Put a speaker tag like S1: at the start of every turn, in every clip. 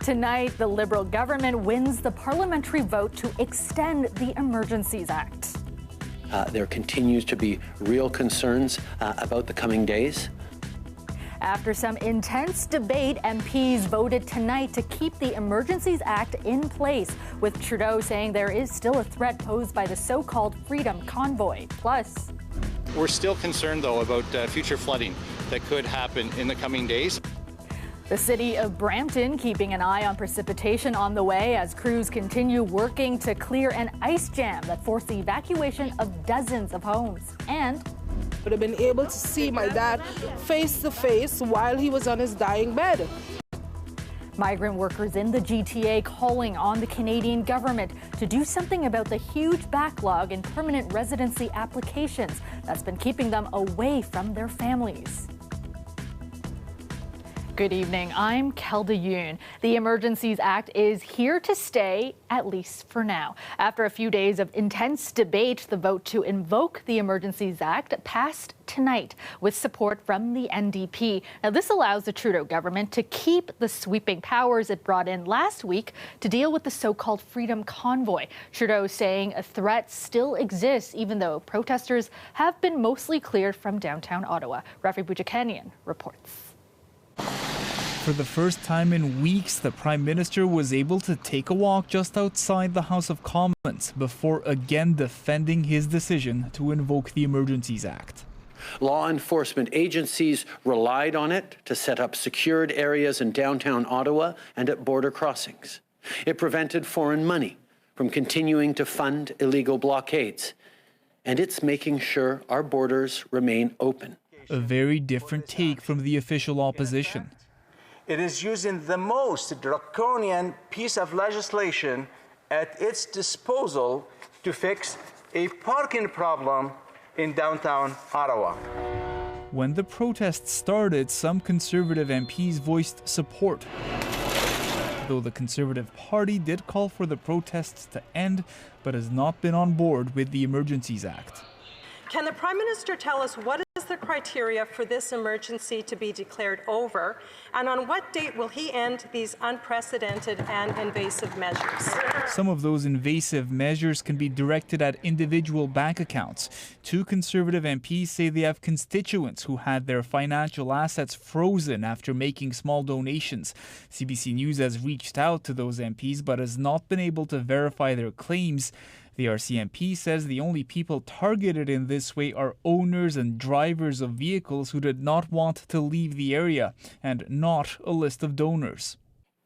S1: Tonight, the Liberal government wins the parliamentary vote to extend the Emergencies Act.
S2: There continues to be real concerns about the coming days.
S1: After some intense debate, MPs voted tonight to keep the Emergencies Act in place, with Trudeau saying there is still a threat posed by the so-called Freedom Convoy. Plus,
S3: we're still concerned, though, about future flooding that could happen in the coming days.
S1: The city of Brampton keeping an eye on precipitation on the way as crews continue working to clear an ice jam that forced the evacuation of dozens of homes. And
S4: would have been able to see my dad face to face while he was on his dying bed.
S1: Migrant workers in the GTA calling on the Canadian government to do something about the huge backlog in permanent residency applications that's been keeping them away from their families. Good evening, I'm Kelda Yoon. The Emergencies Act is here to stay, at least for now. After a few days of intense debate, the vote to invoke the Emergencies Act passed tonight with support from the NDP. Now, this allows the Trudeau government to keep the sweeping powers it brought in last week to deal with the so-called Freedom Convoy. Trudeau saying a threat still exists, even though protesters have been mostly cleared from downtown Ottawa. Rafi Bujikanian reports.
S5: For the first time in weeks, the Prime Minister was able to take a walk just outside the House of Commons before again defending his decision to invoke the Emergencies Act.
S2: Law enforcement agencies relied on it to set up secured areas in downtown Ottawa and at border crossings. It prevented foreign money from continuing to fund illegal blockades. And it's making sure our borders remain open.
S5: A very different take from the official opposition.
S6: It is using the most draconian piece of legislation at its disposal to fix a parking problem in downtown Ottawa.
S5: When the protests started, some Conservative MPs voiced support, though the Conservative Party did call for the protests to end, but has not been on board with the Emergencies Act.
S7: Can the Prime Minister tell us what is the criteria for this emergency to be declared over, and on what date will he end these unprecedented and invasive measures?
S5: Some of those invasive measures can be directed at individual bank accounts. Two Conservative MPs say they have constituents who had their financial assets frozen after making small donations. CBC News has reached out to those MPs but has not been able to verify their claims. The RCMP says the only people targeted in this way are owners and drivers of vehicles who did not want to leave the area, and not a list of donors.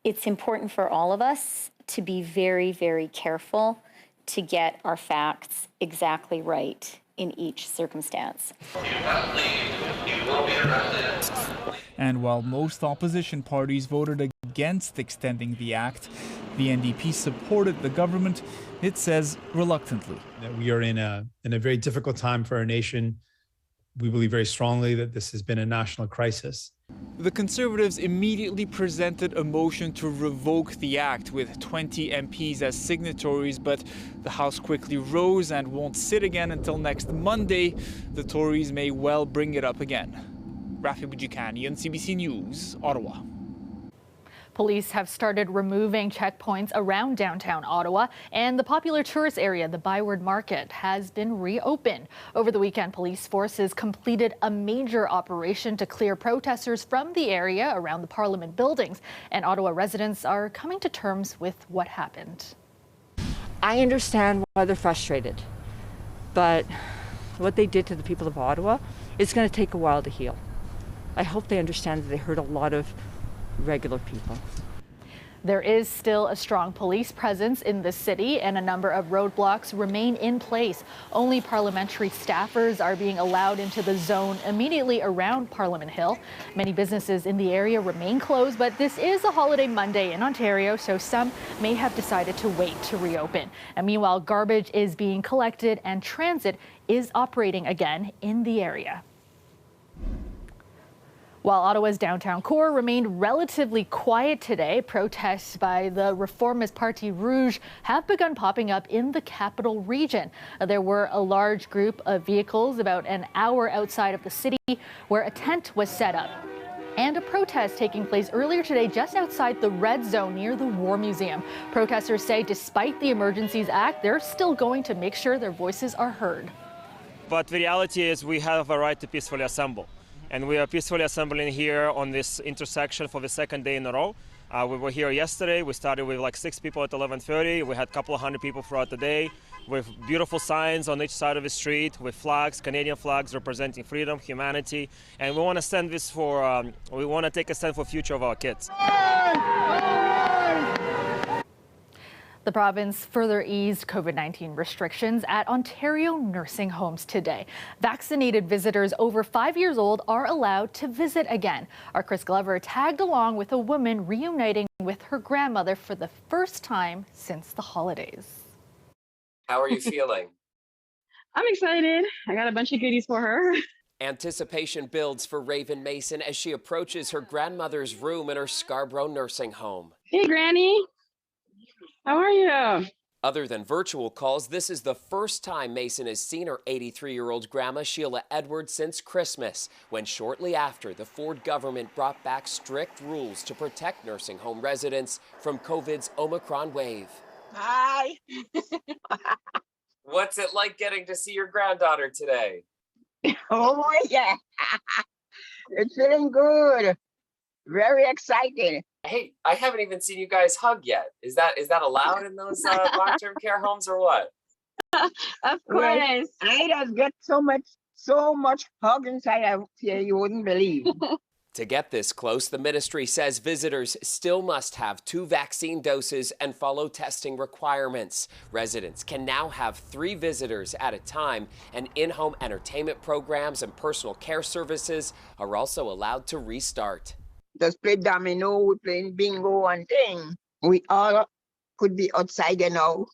S8: It's important for all of us to be very, very careful to get our facts exactly right in each circumstance.
S5: And while most opposition parties voted against extending the act, the NDP supported the government, it says reluctantly.
S9: We are in a very difficult time for our nation. We believe very strongly that this has been a national crisis.
S5: The Conservatives immediately presented a motion to revoke the act with 20 MPs as signatories, but the House quickly rose and won't sit again until next Monday. The Tories may well bring it up again. Rafi Bujikanian, CBC News, Ottawa.
S1: Police have started removing checkpoints around downtown Ottawa, and the popular tourist area, the Byward Market, has been reopened. Over the weekend, police forces completed a major operation to clear protesters from the area around the Parliament buildings, and Ottawa residents are coming to terms with what happened.
S10: I understand why they're frustrated, but what they did to the people of Ottawa, it's going to take a while to heal. I hope they understand that they hurt a lot of regular people.
S1: There is still a strong police presence in the city, and a number of roadblocks remain in place. Only parliamentary staffers are being allowed into the zone immediately around Parliament Hill. Many businesses in the area remain closed, but this is a holiday Monday in Ontario, so some may have decided to wait to reopen. And meanwhile, garbage is being collected and transit is operating again in the area. While Ottawa's downtown core remained relatively quiet today, protests by the Reformist Parti Rouge have begun popping up in the capital region. There were a large group of vehicles about an hour outside of the city where a tent was set up. and a protest taking place earlier today just outside the red zone near the War Museum. Protesters say despite the Emergencies Act, they're still going to make sure their voices are heard.
S11: But the reality is we have a right to peacefully assemble. And we are peacefully assembling here on this intersection for the second day in a row. We were here yesterday. We started with like 6 people at 11:30. We had a couple of hundred people throughout the day with beautiful signs on each side of the street with flags, Canadian flags representing freedom, humanity. And we want to stand this for, we want to take a stand for the future of our kids.
S1: The province further eased COVID-19 restrictions at Ontario nursing homes today. Vaccinated visitors over 5 years old are allowed to visit again. Our Chris Glover tagged along with a woman reuniting with her grandmother for the first time since the holidays.
S12: How are you feeling?
S13: I'm excited. I got a bunch of goodies for her.
S12: Anticipation builds for Raven Mason as she approaches her grandmother's room in her Scarborough nursing home.
S13: Hey, Granny. How are you?
S12: Other than virtual calls, this is the first time Mason has seen her 83-year-old grandma, Sheila Edwards, since Christmas, when shortly after the Ford government brought back strict rules to protect nursing home residents from COVID's Omicron wave.
S14: Hi.
S12: What's it like getting to see your granddaughter today?
S14: Oh, yeah. It's feeling good. Very exciting.
S12: Hey, I haven't even seen you guys hug yet. Is that allowed in those long-term care homes or what?
S13: Of course.
S14: Well, I just get so much hug inside out here you wouldn't believe.
S12: To get this close, the ministry says visitors still must have 2 vaccine doses and follow testing requirements. Residents can now have 3 visitors at a time, and in-home entertainment programs and personal care services are also allowed to restart.
S14: Just play domino, we playing bingo and thing. We all could be outside now,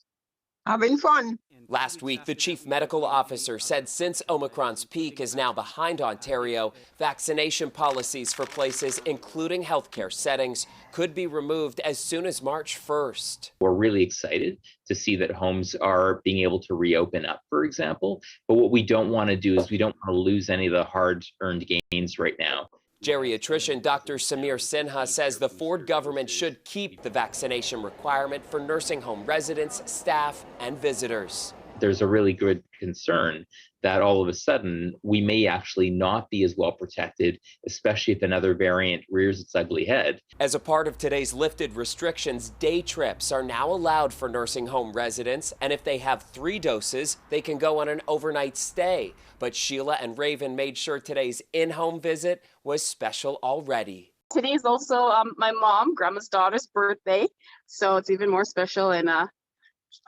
S14: having fun.
S12: Last week, the chief medical officer said since Omicron's peak is now behind Ontario, vaccination policies for places, including healthcare settings, could be removed as soon as March 1st.
S15: We're really excited to see that homes are being able to reopen up, for example. But what we don't want to do is we don't want to lose any of the hard-earned gains right now.
S12: Geriatrician Dr. Samir Sinha says the Ford government should keep the vaccination requirement for nursing home residents, staff, and visitors.
S15: There's a really good concern that all of a sudden we may actually not be as well protected, especially if another variant rears its ugly head.
S12: As a part of today's lifted restrictions, day trips are now allowed for nursing home residents, and if they have 3 doses, they can go on an overnight stay. But Sheila and Raven made sure today's in-home visit was special already.
S13: Today's also my mom, grandma's daughter's birthday, so it's even more special. And I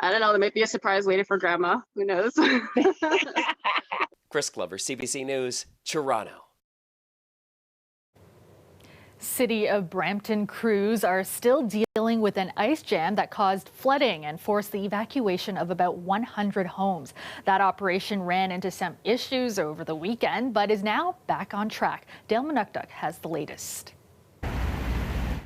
S13: don't know, there might be a surprise waiting for grandma. Who knows?
S12: Chris Glover, CBC News, Toronto.
S1: City of Brampton crews are still dealing with an ice jam that caused flooding and forced the evacuation of about 100 homes. That operation ran into some issues over the weekend, but is now back on track. Dale Manukduk has the latest.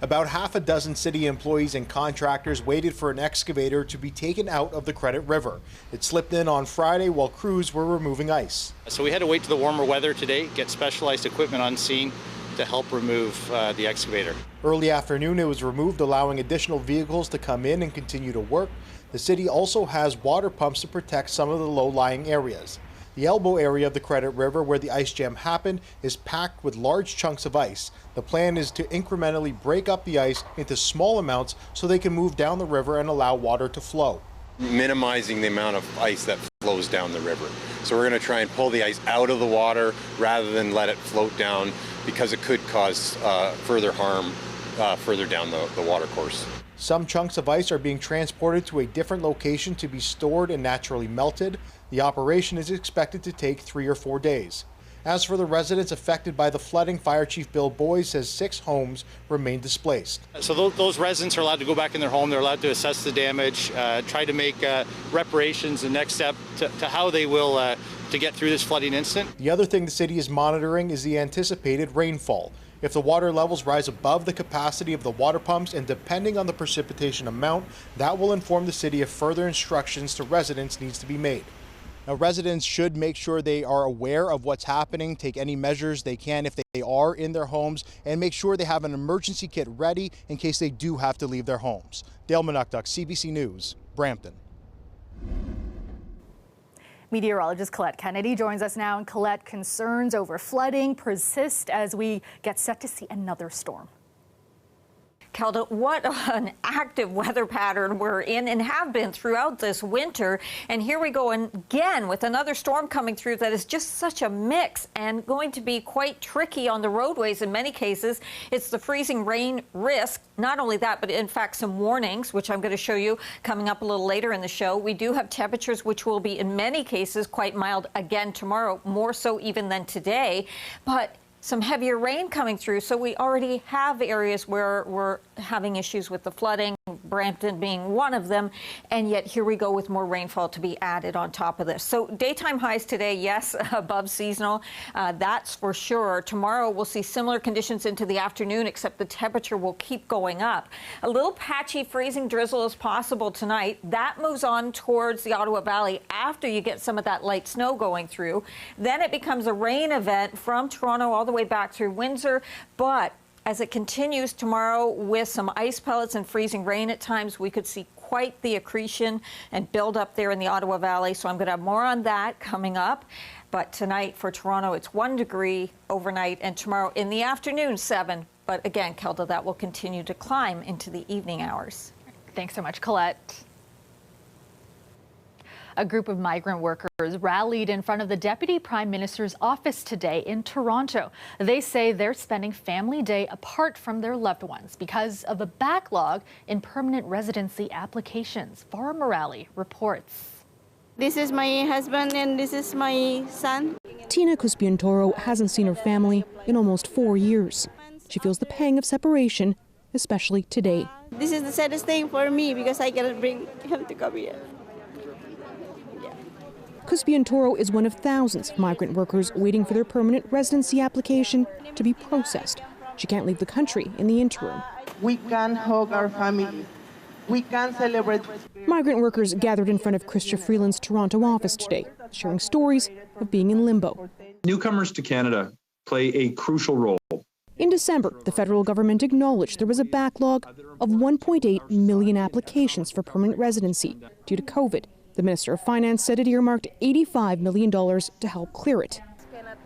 S16: About half a dozen city employees and contractors waited for an excavator to be taken out of the Credit River. It slipped in on Friday while crews were removing ice.
S3: So we had to wait to the warmer weather today, get specialized equipment on scene to help remove the excavator.
S16: Early afternoon, it was removed, allowing additional vehicles to come in and continue to work. The city also has water pumps to protect some of the low-lying areas. The elbow area of the Credit River where the ice jam happened is packed with large chunks of ice. The plan is to incrementally break up the ice into small amounts so they can move down the river and allow water to flow.
S17: Minimizing the amount of ice that flows down the river. So we're going to try and pull the ice out of the water rather than let it float down, because it could cause further harm further down the water course.
S16: Some chunks of ice are being transported to a different location to be stored and naturally melted. The operation is expected to take 3 or 4 days. As for the residents affected by the flooding, Fire Chief Bill Boyd says 6 homes remain displaced.
S3: So those residents are allowed to go back in their home. They're allowed to assess the damage, try to make reparations the next step to how they will to get through this flooding incident.
S16: The other thing the city is monitoring is the anticipated rainfall. If the water levels rise above the capacity of the water pumps, and depending on the precipitation amount, that will inform the city if further instructions to residents needs to be made. Now, residents should make sure they are aware of what's happening, take any measures they can if they are in their homes, and make sure they have an emergency kit ready in case they do have to leave their homes. Dale Manukduk, CBC News, Brampton.
S1: Meteorologist Colette Kennedy joins us now. And Colette, concerns over flooding persist as we get set to see another storm.
S18: Kelda, what an active weather pattern we're in and have been throughout this winter. And here we go again with another storm coming through that is just such a mix and going to be quite tricky on the roadways in many cases. It's the freezing rain risk. Not only that, but in fact some warnings, which I'm going to show you coming up a little later in the show. We do have temperatures which will be in many cases quite mild again tomorrow, more so even than today. But some heavier rain coming through, so we already have areas where we're having issues with the flooding, Brampton being one of them, and yet here we go with more rainfall to be added on top of this. So daytime highs today, yes, above seasonal, that's for sure. Tomorrow we'll see similar conditions into the afternoon, except the temperature will keep going up. A little patchy freezing drizzle is possible tonight. That moves on towards the Ottawa Valley after you get some of that light snow going through. Then it becomes a rain event from Toronto all the way back through Windsor, but as it continues tomorrow with some ice pellets and freezing rain at times, we could see quite the accretion and build up there in the Ottawa Valley. So I'm going to have more on that coming up. But tonight for Toronto, it's 1 degree overnight, and tomorrow in the afternoon, 7. But again, Kelda, that will continue to climb into the evening hours.
S1: Thanks so much, Colette. A group of migrant workers rallied in front of the Deputy Prime Minister's office today in Toronto. They say they're spending Family Day apart from their loved ones because of a backlog in permanent residency applications. Farah Morali reports.
S19: This is my husband and this is my son.
S20: Tina Cuspiantoro hasn't seen her family in almost 4 years. She feels the pang of separation, especially today.
S19: This is the saddest thing for me because I cannot bring him to come here.
S20: Cuspiantoro is one of thousands of migrant workers waiting for their permanent residency application to be processed. She can't leave the country in the interim.
S21: We can hug our family. We can celebrate.
S20: Migrant workers gathered in front of Chrystia Freeland's Toronto office today, sharing stories of being in limbo.
S22: Newcomers to Canada play a crucial role.
S20: In December, the federal government acknowledged there was a backlog of 1.8 million applications for permanent residency due to COVID. The Minister of Finance said it earmarked $85 million to help clear it.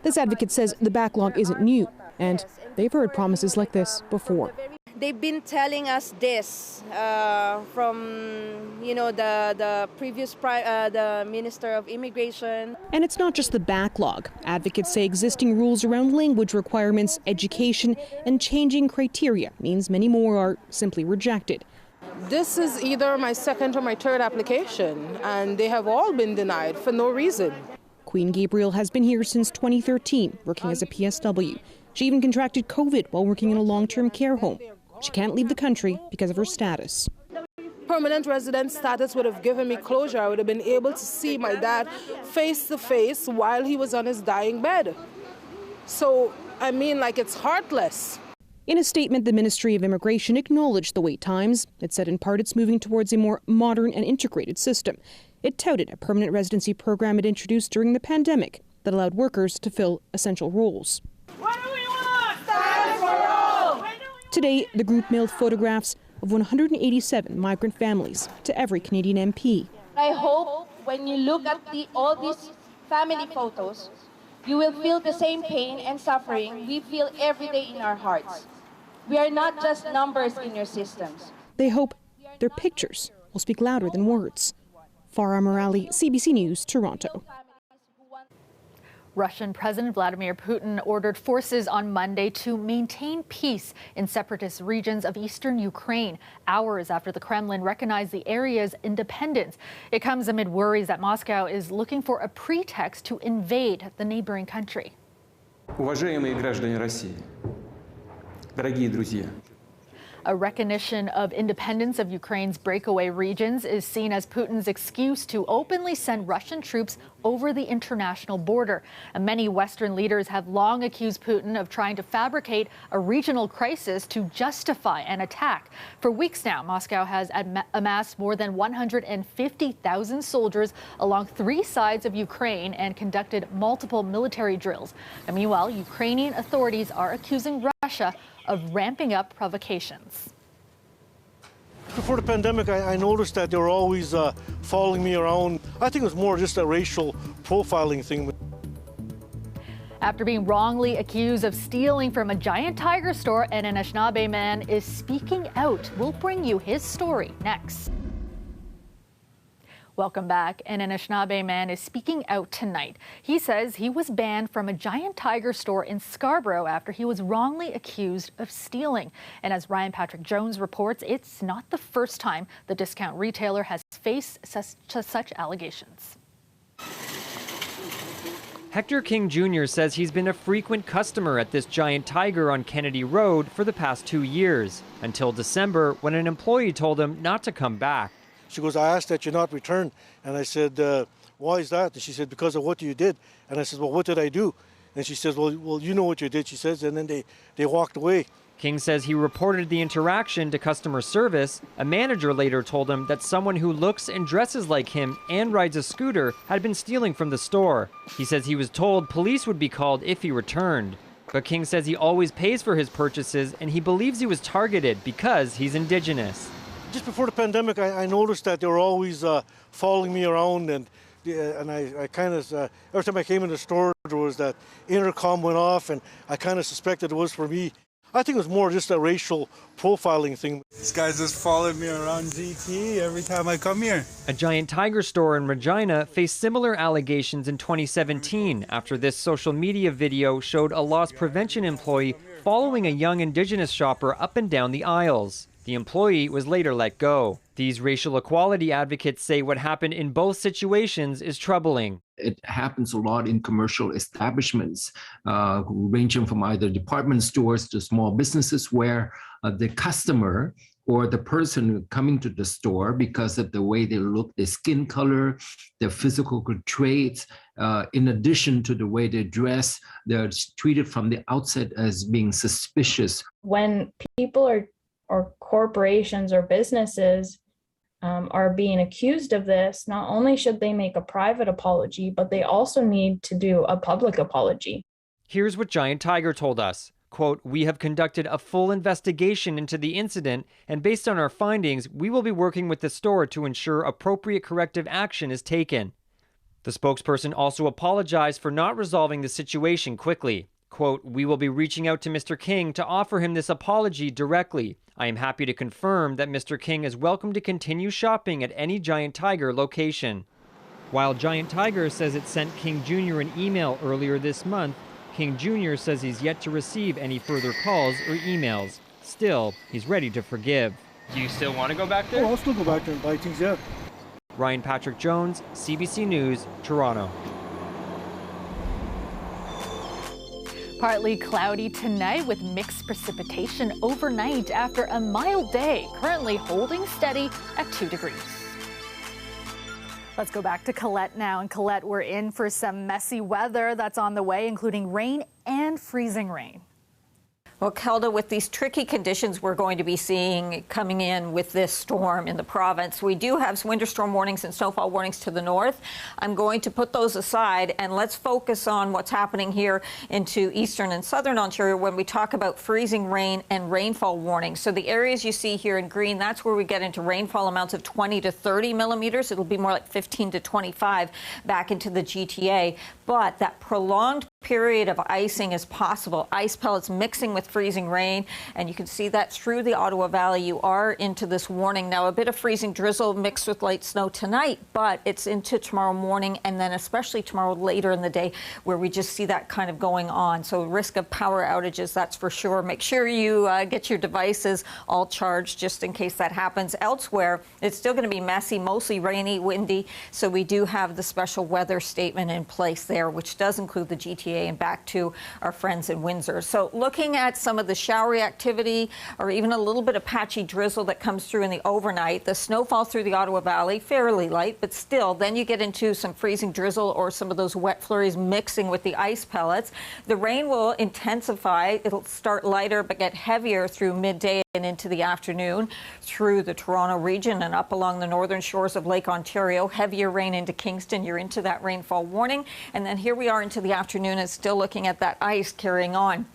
S20: This advocate says the backlog isn't new, and they've heard promises like this before.
S4: They've been telling us this from, the previous the Minister of Immigration.
S20: And it's not just the backlog. Advocates say existing rules around language requirements, education, and changing criteria means many more are simply rejected.
S4: This is either my second or my third application, and they have all been denied for no reason.
S20: Queen Gabriel has been here since 2013, working as a PSW. She even contracted COVID while working in a long-term care home. She can't leave the country because of her status.
S4: Permanent resident status would have given me closure. I would have been able to see my dad face to face while he was on his dying bed. So, it's heartless.
S20: In a statement, the Ministry of Immigration acknowledged the wait times. It said in part it's moving towards a more modern and integrated system. It touted a permanent residency program it introduced during the pandemic that allowed workers to fill essential roles.
S23: What do we want? Status for all!
S20: Today, the group mailed photographs of 187 migrant families to every Canadian MP.
S24: I hope when you look at all these family photos, you will feel the same pain and suffering we feel every day in our hearts. We are not just numbers in your systems.
S20: They hope their pictures will speak louder than words. Farah Morali, CBC News, Toronto.
S1: Russian President Vladimir Putin ordered forces on Monday to maintain peace in separatist regions of eastern Ukraine, hours after the Kremlin recognized the area's independence. It comes amid worries that Moscow is looking for a pretext to invade the neighboring country.
S25: Уважаемые граждане России, дорогие друзья.
S1: A recognition of independence of Ukraine's breakaway regions is seen as Putin's excuse to openly send Russian troops over the international border. And many Western leaders have long accused Putin of trying to fabricate a regional crisis to justify an attack. For weeks now, Moscow has amassed more than 150,000 soldiers along 3 sides of Ukraine and conducted multiple military drills. And meanwhile, Ukrainian authorities are accusing Russia of ramping up provocations.
S2: Before the pandemic, I noticed that they were always following me around. I think it was more just a racial profiling thing.
S1: After being wrongly accused of stealing from a giant tiger store, an Anishinaabe man is speaking out. We'll bring you his story next. Welcome back. An Anishinaabe man is speaking out tonight. He says he was banned from a giant tiger store in Scarborough after he was wrongly accused of stealing. And as Ryan Patrick Jones reports, it's not the first time the discount retailer has faced such allegations.
S6: Hector King Jr. says he's been a frequent customer at this giant tiger on Kennedy Road for the past 2 years, until December when an employee told him not to come back.
S2: She goes, I asked that you not return. And I said, why is that? And she said, because of what you did. And I said, well, what did I do? And she says, well, you know what you did, she says. And then they walked away.
S6: King says he reported the interaction to customer service. A manager later told him that someone who looks and dresses like him and rides a scooter had been stealing from the store. He says he was told police would be called if he returned. But King says he always pays for his purchases and he believes he was targeted because he's Indigenous.
S2: Just before the pandemic, I noticed that they were always following me around, and I kind of, every time I came in the store, there was that intercom went off, and I kind of suspected it was for me. I think it was more just a racial profiling thing.
S7: This guy's just following me around GT every time I come here.
S6: A giant tiger store in Regina faced similar allegations in 2017 after this social media video showed a loss prevention employee following a young Indigenous shopper up and down the aisles. The employee was later let go. These racial equality advocates say what happened in both situations is troubling.
S8: It happens a lot in commercial establishments, ranging from either department stores to small businesses where the customer or the person coming to the store, because of the way they look, their skin color, their physical traits, in addition to the way they dress, they're treated from the outset as being suspicious.
S25: When people or corporations or businesses are being accused of this, not only should they make a private apology, but they also need to do a public apology.
S6: Here's what Giant Tiger told us. Quote, we have conducted a full investigation into the incident, and based on our findings, we will be working with the store to ensure appropriate corrective action is taken. The spokesperson also apologized for not resolving the situation quickly. Quote, we will be reaching out to Mr. King to offer him this apology directly. I am happy to confirm that Mr. King is welcome to continue shopping at any Giant Tiger location. While Giant Tiger says it sent King Jr. an email earlier this month, King Jr. says he's yet to receive any further calls or emails. Still, he's ready to forgive. Do you still want to go back there?
S2: Oh, I'll still go back there and buy things, yeah.
S6: Ryan Patrick Jones, CBC News, Toronto.
S1: Partly cloudy tonight with mixed precipitation overnight after a mild day, currently holding steady at 2 degrees. Let's go back to Colette now. And Colette, we're in for some messy weather that's on the way, including rain and freezing rain.
S18: Well, Kelda, with these tricky conditions we're going to be seeing coming in with this storm in the province, we do have winter storm warnings and snowfall warnings to the north. I'm going to put those aside and let's focus on what's happening here into eastern and southern Ontario when we talk about freezing rain and rainfall warnings. So the areas you see here in green, that's where we get into rainfall amounts of 20 to 30 millimeters. It'll be more like 15 to 25 back into the GTA. But that prolonged period of icing is possible. Ice pellets mixing with freezing rain, and you can see that through the Ottawa Valley. You are into this warning now. A bit of freezing drizzle mixed with light snow tonight, but it's into tomorrow morning and then especially tomorrow later in the day where we just see that kind of going on. So risk of power outages, that's for sure. Make sure you get your devices all charged just in case that happens. Elsewhere, it's still going to be messy, mostly rainy, windy. So we do have the special weather statement in place there, which does include the GTA RVA and back to our friends in Windsor. So looking at some of the showery activity or even a little bit of patchy drizzle that comes through in the overnight, the snowfall through the Ottawa Valley, fairly light, but still, then you get into some freezing drizzle or some of those wet flurries mixing with the ice pellets. The rain will intensify. It'll start lighter but get heavier through midday and into the afternoon through the Toronto region and up along the northern shores of Lake Ontario. Heavier rain into Kingston. You're into that rainfall warning. And then here we are into the afternoon and still looking at that ice carrying on.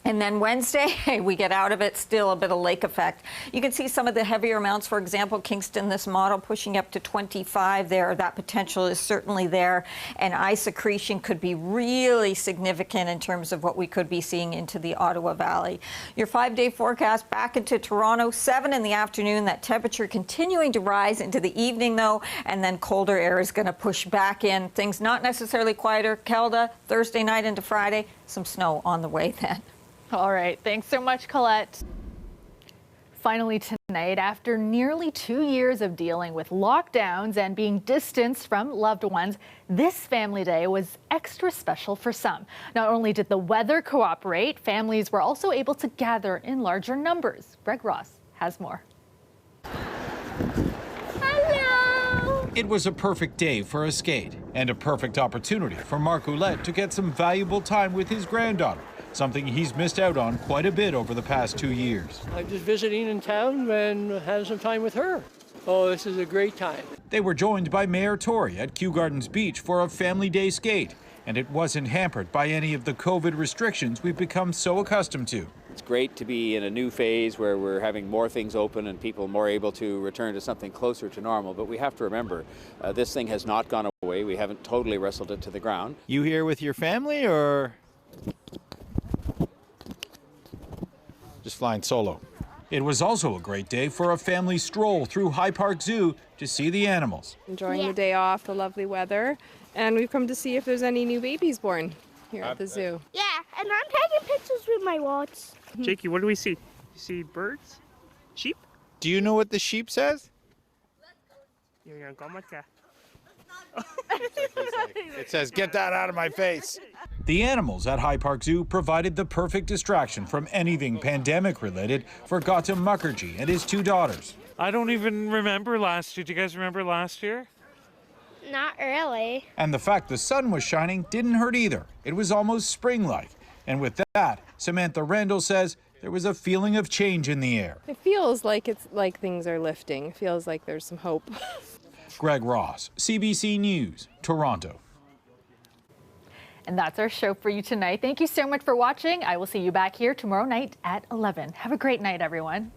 S18: And then Wednesday, we get out of it, still a bit of lake effect. You can see some of the heavier amounts. For example, Kingston, this model pushing up to 25 there. That potential is certainly there. And ice accretion could be really significant in terms of what we could be seeing into the Ottawa Valley. Your 5-day forecast back into Toronto, 7 in the afternoon. That temperature continuing to rise into the evening, though. And then colder air is going to push back in. Things not necessarily quieter. Kelda, Thursday night into Friday, some snow on the way then.
S1: All right. Thanks so much, Colette. Finally tonight, after nearly 2 years of dealing with lockdowns and being distanced from loved ones, this family day was extra special for some. Not only did the weather cooperate, families were also able to gather in larger numbers. Greg Ross has more.
S5: Hello! It was a perfect day for a skate and a perfect opportunity for Mark Ouellette to get some valuable time with his granddaughter, something he's missed out on quite a bit over the past 2 years.
S9: I'm just visiting in town and having some time with her. Oh, this is a great time.
S5: They were joined by Mayor Tory at Kew Gardens Beach for a family day skate, and it wasn't hampered by any of the COVID restrictions we've become so accustomed to.
S10: It's great to be in a new phase where we're having more things open and people more able to return to something closer to normal. But we have to remember, this thing has not gone away. We haven't totally wrestled it to the ground.
S5: You here with your family or just flying solo? It was also a great day for a family stroll through High Park Zoo to see the animals.
S11: Enjoying the day off, the lovely weather, and we've come to see if there's any new babies born here at the zoo.
S14: Yeah, and I'm taking pictures with my watch.
S26: Jakey, what do we see? You see birds? Sheep?
S5: Do you know what the sheep says? It says, "Get that out of my face." The animals at High Park Zoo provided the perfect distraction from anything pandemic related for Gautam Mukherjee and his 2 daughters.
S26: I don't even remember last year. Do you guys remember last year?
S14: Not really.
S5: And the fact the sun was shining didn't hurt either. It was almost spring-like. And with that, Samantha Randall says there was a feeling of change in the air.
S11: It feels like it's like things are lifting. It feels like there's some hope.
S5: Greg Ross, CBC News, Toronto.
S1: And that's our show for you tonight. Thank you so much for watching. I will see you back here tomorrow night at 11. Have a great night, everyone.